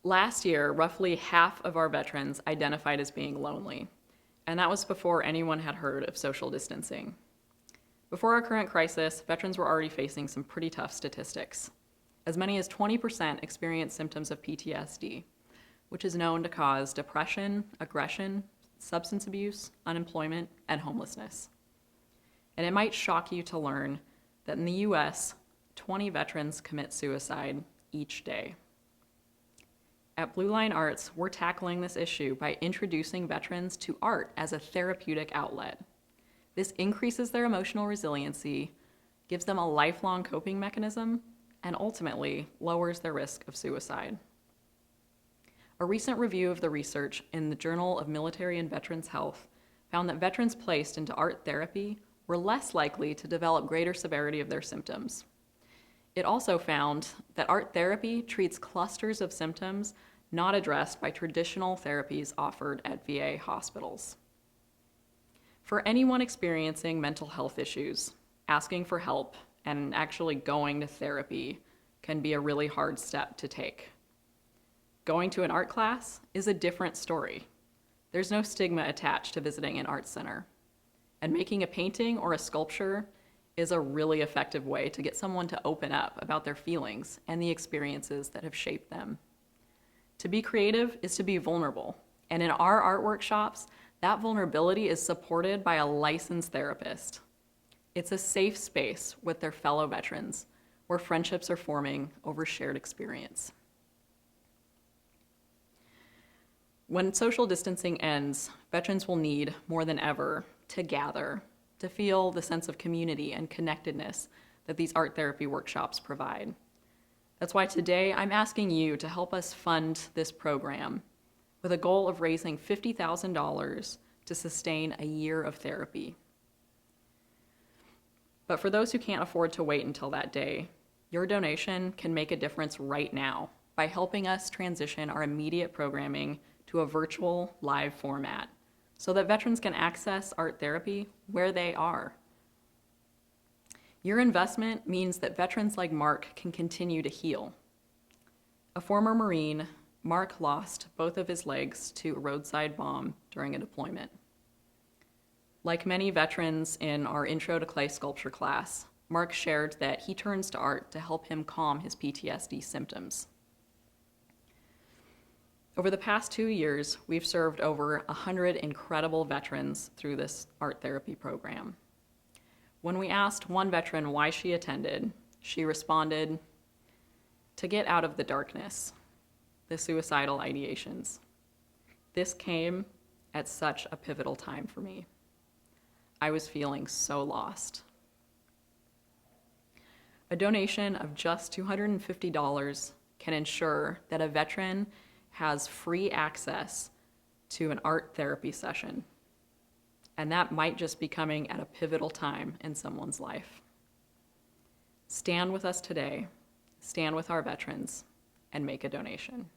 Last year, roughly half of our veterans identified as being lonely, and that was before anyone had heard of social distancing. Before our current crisis, veterans were already facing some pretty tough statistics. As many as 20% experienced symptoms of PTSD, which is known to cause depression, aggression, substance abuse, unemployment, and homelessness. And it might shock you to learn that in the US, 20 veterans commit suicide each day. At Blue Line Arts, we're tackling this issue by introducing veterans to art as a therapeutic outlet. This increases their emotional resiliency, gives them a lifelong coping mechanism, and ultimately lowers their risk of suicide. A recent review of the research in the Journal of Military and Veterans Health found that veterans placed into art therapy were less likely to develop greater severity of their symptoms. It also found that art therapy treats clusters of symptoms not addressed by traditional therapies offered at VA hospitals. For anyone experiencing mental health issues, asking for help and actually going to therapy can be a really hard step to take. Going to an art class is a different story. There's no stigma attached to visiting an art center. And making a painting or a sculpture is a really effective way to get someone to open up about their feelings and the experiences that have shaped them. To be creative is to be vulnerable, and in our art workshops, that vulnerability is supported by a licensed therapist. It's a safe space with their fellow veterans, where friendships are forming over shared experience. When social distancing ends, veterans will need, more than ever, to gather, to feel the sense of community and connectedness that these art therapy workshops provide. That's why today I'm asking you to help us fund this program with a goal of raising $50,000 to sustain a year of therapy. But for those who can't afford to wait until that day, your donation can make a difference right now by helping us transition our immediate programming to a virtual live format so that veterans can access art therapy where they are. Your investment means that veterans like Mark can continue to heal. A former Marine, Mark lost both of his legs to a roadside bomb during a deployment. Like many veterans in our Intro to Clay Sculpture class, Mark shared that he turns to art to help him calm his PTSD symptoms. Over the past 2 years, we've served over 100 incredible veterans through this art therapy program. When we asked one veteran why she attended, she responded, "To get out of the darkness, the suicidal ideations. This came at such a pivotal time for me. I was feeling so lost." A donation of just $250 can ensure that a veteran has free access to an art therapy session. And that might just be coming at a pivotal time in someone's life. Stand with us today, stand with our veterans, and make a donation.